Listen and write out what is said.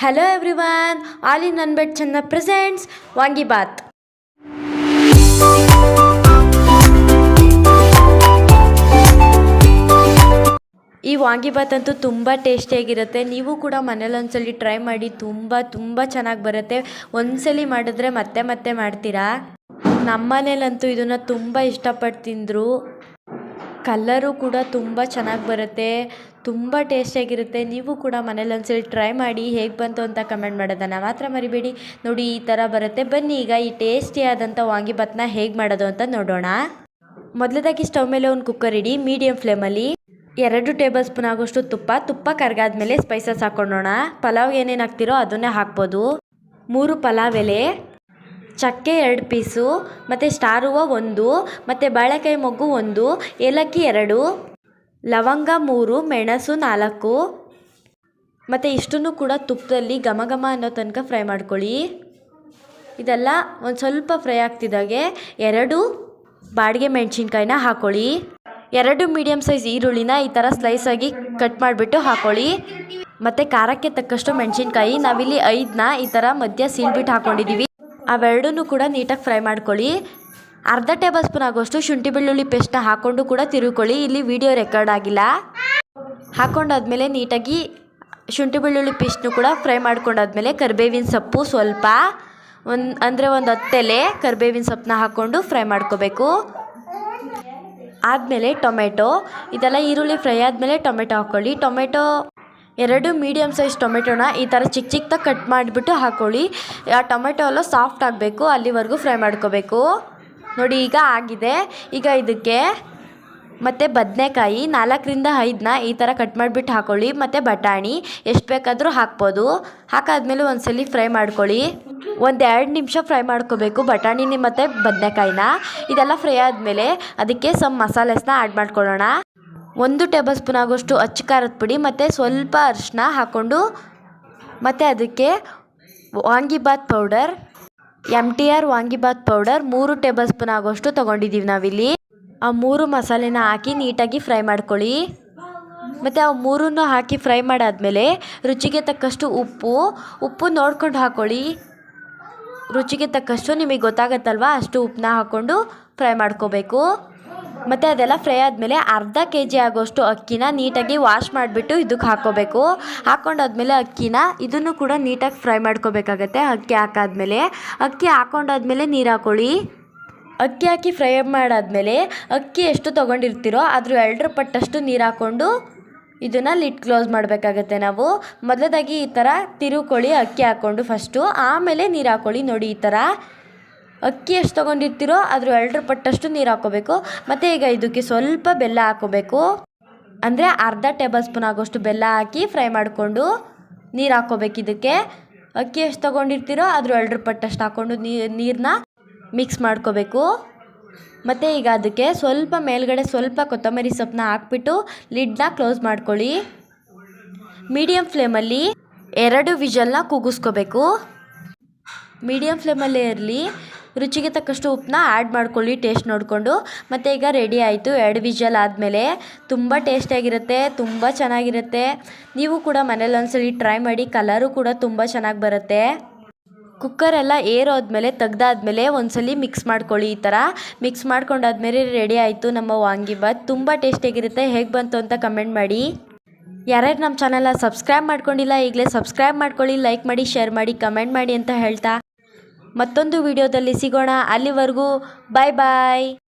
Hello everyone, all in one bed Channa presents Wangi Bath. ಈ ವಾಂಗಿಬಾತ್ ಅಂತೂ ತುಂಬ ಟೇಸ್ಟಿಯಾಗಿರುತ್ತೆ. ನೀವು ಕೂಡ ಮನೇಲಿ ಒಂದ್ಸಲಿ ಟ್ರೈ ಮಾಡಿ, ತುಂಬ ಚೆನ್ನಾಗಿ ಬರುತ್ತೆ. ಒಂದ್ಸಲಿ ಮಾಡಿದ್ರೆ ಮತ್ತೆ ಮತ್ತೆ ಮಾಡ್ತೀರಾ. ನಮ್ಮ ಮನೇಲಂತೂ ಇದನ್ನು ತುಂಬ ಇಷ್ಟಪಟ್ಟು ತಿಂದರು. ಕಲ್ಲರು ಕೂಡ ತುಂಬ ಚೆನ್ನಾಗಿ ಬರುತ್ತೆ, ತುಂಬ ಟೇಸ್ಟಿಯಾಗಿರುತ್ತೆ. ನೀವು ಕೂಡ ಮನೇಲಿ ಒಂದ್ಸಲಿ ಟ್ರೈ ಮಾಡಿ, ಹೇಗೆ ಬಂತು ಅಂತ ಕಮೆಂಟ್ ಮಾಡೋದನ್ನು ಮಾತ್ರ ಮರಿಬೇಡಿ. ನೋಡಿ ಈ ಥರ ಬರುತ್ತೆ. ಬನ್ನಿ ಈಗ ಈ ಟೇಸ್ಟಿಯಾದಂಥ ವಾಂಗಿಬಾತ್ನ ಹೇಗೆ ಮಾಡೋದು ಅಂತ ನೋಡೋಣ. ಮೊದಲದಾಗಿ ಸ್ಟವ್ ಮೇಲೆ ಒಂದು ಕುಕ್ಕರ್ ಇಡಿ, ಮೀಡಿಯಮ್ ಫ್ಲೇಮಲ್ಲಿ 2 ಟೇಬಲ್ ಸ್ಪೂನ್ ಆಗೋಷ್ಟು ತುಪ್ಪ ಕರಗಾದ್ಮೇಲೆ ಸ್ಪೈಸಸ್ ಹಾಕ್ಕೊಳ್ಳೋಣ. ಪಲಾವ್ಗೆ ಏನೇನು ಹಾಕ್ತಿರೋ ಅದನ್ನೇ ಹಾಕ್ಬೋದು. 3 ಪಲಾವ್ ಎಲೆ, ಚಕ್ಕೆ 2 ಪೀಸು, ಮತ್ತು ಸ್ಟಾರ್ ಹೂವು 1, ಮತ್ತು ಬಾಳೆಕಾಯಿ ಮೊಗ್ಗು 1, ಏಲಕ್ಕಿ 2, ಲವಂಗ 3, ಮೆಣಸು 4, ಮತ್ತು ಇಷ್ಟನ್ನು ಕೂಡ ತುಪ್ಪದಲ್ಲಿ ಘಮ ಘಮ ಅನ್ನೋ ತನಕ ಫ್ರೈ ಮಾಡ್ಕೊಳ್ಳಿ. ಇದೆಲ್ಲ ಒಂದು ಸ್ವಲ್ಪ ಫ್ರೈ ಆಗ್ತಿದ್ದಾಗೆ 2 ಬಾಡಿಗೆ ಮೆಣಸಿನ್ಕಾಯಿನ ಹಾಕ್ಕೊಳ್ಳಿ. 2 ಮೀಡಿಯಮ್ ಸೈಜ್ ಈರುಳ್ಳಿನ ಈ ಥರ ಸ್ಲೈಸಾಗಿ ಕಟ್ ಮಾಡಿಬಿಟ್ಟು ಹಾಕ್ಕೊಳ್ಳಿ. ಮತ್ತು ಖಾರಕ್ಕೆ ತಕ್ಕಷ್ಟು ಮೆಣಸಿನ್ಕಾಯಿ, ನಾವಿಲ್ಲಿ 5ನ ಈ ಥರ ಮಧ್ಯ ಸೀಳ್ಬಿಟ್ಟು ಹಾಕ್ಕೊಂಡಿದ್ದೀವಿ. ಅವೆರಡೂ ಕೂಡ ನೀಟಾಗಿ ಫ್ರೈ ಮಾಡ್ಕೊಳ್ಳಿ. ಅರ್ಧ ಟೇಬಲ್ ಸ್ಪೂನ್ ಆಗೋಷ್ಟು ಶುಂಠಿ ಬೆಳ್ಳುಳ್ಳಿ ಪೇಸ್ಟ್ನ ಹಾಕ್ಕೊಂಡು ಕೂಡ ತಿರುಗಿಕೊಳ್ಳಿ. ಇಲ್ಲಿ ವಿಡಿಯೋ ರೆಕಾರ್ಡ್ ಆಗಿಲ್ಲ. ಹಾಕ್ಕೊಂಡಾದ್ಮೇಲೆ ನೀಟಾಗಿ ಶುಂಠಿ ಬೆಳ್ಳುಳ್ಳಿ ಪೇಸ್ಟ್ನು ಕೂಡ ಫ್ರೈ ಮಾಡ್ಕೊಂಡಾದ್ಮೇಲೆ ಕರಿಬೇವಿನ ಸೊಪ್ಪು ಸ್ವಲ್ಪ ಒಂದು 10 ಎಲೆ ಕರಿಬೇವಿನ ಸೊಪ್ಪನ್ನ ಹಾಕ್ಕೊಂಡು ಫ್ರೈ ಮಾಡ್ಕೋಬೇಕು. ಆದಮೇಲೆ ಟೊಮೆಟೊ, ಇದೆಲ್ಲ ಈರುಳ್ಳಿ ಫ್ರೈ ಆದಮೇಲೆ ಟೊಮೆಟೊ ಹಾಕ್ಕೊಳ್ಳಿ. ಟೊಮೆಟೊ 2 ಮೀಡಿಯಮ್ ಸೈಜ್ ಟೊಮೆಟೊನ ಈ ಥರ ಚಿಕ್ಕದಾಗಿ ಕಟ್ ಮಾಡಿಬಿಟ್ಟು ಹಾಕ್ಕೊಳ್ಳಿ. ಆ ಟೊಮೆಟೊ ಎಲ್ಲ ಸಾಫ್ಟ್ ಆಗಬೇಕು, ಅಲ್ಲಿವರೆಗೂ ಫ್ರೈ ಮಾಡ್ಕೋಬೇಕು. ನೋಡಿ ಈಗ ಆಗಿದೆ. ಈಗ ಇದಕ್ಕೆ ಮತ್ತು ಬದನೆಕಾಯಿ 4ರಿಂದ 5ನ ಈ ಥರ ಕಟ್ ಮಾಡಿಬಿಟ್ಟು ಹಾಕ್ಕೊಳ್ಳಿ. ಮತ್ತು ಬಟಾಣಿ ಎಷ್ಟು ಬೇಕಾದರೂ ಹಾಕ್ಬೋದು. ಹಾಕಾದ್ಮೇಲೆ ಒಂದ್ಸಲಿ ಫ್ರೈ ಮಾಡ್ಕೊಳ್ಳಿ. 1-2 ನಿಮಿಷ ಫ್ರೈ ಮಾಡ್ಕೋಬೇಕು ಬಟಾಣಿನಿ ಮತ್ತು ಬದನೆಕಾಯಿನ. ಇದೆಲ್ಲ ಫ್ರೈ ಆದಮೇಲೆ ಅದಕ್ಕೆ ಮಸಾಲೆಸ್ನ ಆ್ಯಡ್ ಮಾಡ್ಕೊಳ್ಳೋಣ. 1 ಟೇಬಲ್ ಸ್ಪೂನ್ ಆಗೋಷ್ಟು ಅಚ್ಚ ಖಾರದ ಪುಡಿ ಮತ್ತು ಸ್ವಲ್ಪ ಅರಿಶಿನ ಹಾಕ್ಕೊಂಡು, ಮತ್ತು ಅದಕ್ಕೆ vangibath powder, MTR vangibath powder 3 tablespoon ಆಗೋಷ್ಟು ತೊಗೊಂಡಿದ್ದೀವಿ ನಾವಿಲ್ಲಿ. ಆ 3 ಮಸಾಲೆನ ಹಾಕಿ ನೀಟಾಗಿ ಫ್ರೈ ಮಾಡ್ಕೊಳ್ಳಿ. ಮತ್ತು ಆ 3 ಹಾಕಿ ಫ್ರೈ ಮಾಡಾದಮೇಲೆ ರುಚಿಗೆ ತಕ್ಕಷ್ಟು ಉಪ್ಪು ನೋಡ್ಕೊಂಡು ಹಾಕ್ಕೊಳ್ಳಿ. ರುಚಿಗೆ ತಕ್ಕಷ್ಟು ನಿಮಗೆ ಗೊತ್ತಾಗತ್ತಲ್ವ, ಅಷ್ಟು ಉಪ್ಪನ್ನ ಹಾಕ್ಕೊಂಡು ಫ್ರೈ ಮಾಡ್ಕೋಬೇಕು. ಮತ್ತು ಅದೆಲ್ಲ ಫ್ರೈ ಆದಮೇಲೆ ಅರ್ಧ kg ಆಗೋಷ್ಟು ಅಕ್ಕಿನ ನೀಟಾಗಿ ವಾಶ್ ಮಾಡಿಬಿಟ್ಟು ಇದಕ್ಕೆ ಹಾಕ್ಕೋಬೇಕು. ಹಾಕ್ಕೊಂಡಾದ್ಮೇಲೆ ಅಕ್ಕಿನ ಇದನ್ನು ಕೂಡ ನೀಟಾಗಿ ಫ್ರೈ ಮಾಡ್ಕೋಬೇಕಾಗತ್ತೆ. ಅಕ್ಕಿ ಹಾಕ್ಕೊಂಡಾದ್ಮೇಲೆ ನೀರು ಹಾಕ್ಕೊಳ್ಳಿ. ಅಕ್ಕಿ ಹಾಕಿ ಫ್ರೈ ಮಾಡಾದಮೇಲೆ ಅಕ್ಕಿ ಎಷ್ಟು ತೊಗೊಂಡಿರ್ತೀರೋ ಅದ್ರ 2 ಪಟ್ಟಷ್ಟು ನೀರು ಹಾಕ್ಕೊಂಡು ಇದನ್ನು ಲಿಡ್ ಕ್ಲೋಸ್ ಮಾಡಬೇಕಾಗತ್ತೆ. ನಾವು ಮೊದಲದಾಗಿ ಈ ಥರ ತಿರುಕೊಳ್ಳಿ, ಅಕ್ಕಿ ಹಾಕ್ಕೊಂಡು ಫಸ್ಟು, ಆಮೇಲೆ ನೀರು ಹಾಕ್ಕೊಳ್ಳಿ. ನೋಡಿ ಈ ಥರ ಅಕ್ಕಿ ಎಷ್ಟು ತೊಗೊಂಡಿರ್ತೀರೋ ಅದ್ರ 2 ಪಟ್ಟಷ್ಟು ನೀರು ಹಾಕ್ಕೋಬೇಕು. ಮತ್ತು ಈಗ ಇದಕ್ಕೆ ಸ್ವಲ್ಪ ಬೆಲ್ಲ ಹಾಕ್ಕೋಬೇಕು. ಅಂದರೆ ಅರ್ಧ ಟೇಬಲ್ ಸ್ಪೂನ್ ಆಗೋಷ್ಟು ಬೆಲ್ಲ ಹಾಕಿ ಫ್ರೈ ಮಾಡಿಕೊಂಡು ನೀರು ಹಾಕ್ಕೋಬೇಕು. ಇದಕ್ಕೆ ಅಕ್ಕಿ ಎಷ್ಟು ತೊಗೊಂಡಿರ್ತೀರೋ ಅದ್ರ 2 ಪಟ್ಟಷ್ಟು ಹಾಕ್ಕೊಂಡು ನೀರನ್ನ ಮಿಕ್ಸ್ ಮಾಡ್ಕೋಬೇಕು. ಮತ್ತು ಈಗ ಅದಕ್ಕೆ ಸ್ವಲ್ಪ ಮೇಲ್ಗಡೆ ಸ್ವಲ್ಪ ಕೊತ್ತಂಬರಿ ಸೊಪ್ಪನ್ನ ಹಾಕ್ಬಿಟ್ಟು ಲಿಡ್ನ ಕ್ಲೋಸ್ ಮಾಡ್ಕೊಳ್ಳಿ. ಮೀಡಿಯಮ್ ಫ್ಲೇಮಲ್ಲಿ 2 ವಿಷಲ್ನ ಕೂಗಿಸ್ಕೋಬೇಕು. ಮೀಡಿಯಮ್ ಫ್ಲೇಮಲ್ಲೇ ಇರಲಿ. ರುಚಿಗೆ ತಕ್ಕಷ್ಟು ಉಪ್ಪನ್ನ ಆ್ಯಡ್ ಮಾಡ್ಕೊಳ್ಳಿ ಟೇಸ್ಟ್ ನೋಡಿಕೊಂಡು. ಮತ್ತು ಈಗ ರೆಡಿ ಆಯಿತು. 2 ವಿಷಲ್ ಆದಮೇಲೆ ತುಂಬ ಟೇಸ್ಟಿಯಾಗಿರುತ್ತೆ, ತುಂಬ ಚೆನ್ನಾಗಿರುತ್ತೆ. ನೀವು ಕೂಡ ಮನೇಲಿ ಒಂದ್ಸಲಿ ಟ್ರೈ ಮಾಡಿ. ಕಲರು ಕೂಡ ತುಂಬ ಚೆನ್ನಾಗಿ ಬರುತ್ತೆ. ಕುಕ್ಕರೆಲ್ಲ ಏರೋದ್ಮೇಲೆ ತೆಗ್ದಾದ್ಮೇಲೆ ಒಂದ್ಸಲಿ ಮಿಕ್ಸ್ ಮಾಡ್ಕೊಳ್ಳಿ. ಈ ಥರ ಮಿಕ್ಸ್ ಮಾಡ್ಕೊಂಡಾದ್ಮೇಲೆ ರೆಡಿ ಆಯಿತು ನಮ್ಮ ವಾಂಗಿಬಾತ್. ತುಂಬ ಟೇಸ್ಟಿಯಾಗಿರುತ್ತೆ. ಹೇಗೆ ಬಂತು ಅಂತ ಕಮೆಂಟ್ ಮಾಡಿ. ಯಾರ್ಯಾರು ನಮ್ಮ ಚಾನಲ್ನ ಸಬ್ಸ್ಕ್ರೈಬ್ ಮಾಡ್ಕೊಂಡಿಲ್ಲ ಈಗಲೇ ಸಬ್ಸ್ಕ್ರೈಬ್ ಮಾಡ್ಕೊಳ್ಳಿ, ಲೈಕ್ ಮಾಡಿ, ಶೇರ್ ಮಾಡಿ, ಕಮೆಂಟ್ ಮಾಡಿ ಅಂತ ಹೇಳ್ತಾ ಮತ್ತೊಂದು ವಿಡಿಯೋದಲ್ಲಿ ಸಿಗೋಣ. ಅಲ್ಲಿವರೆಗೂ ಬಾಯ್ ಬಾಯ್.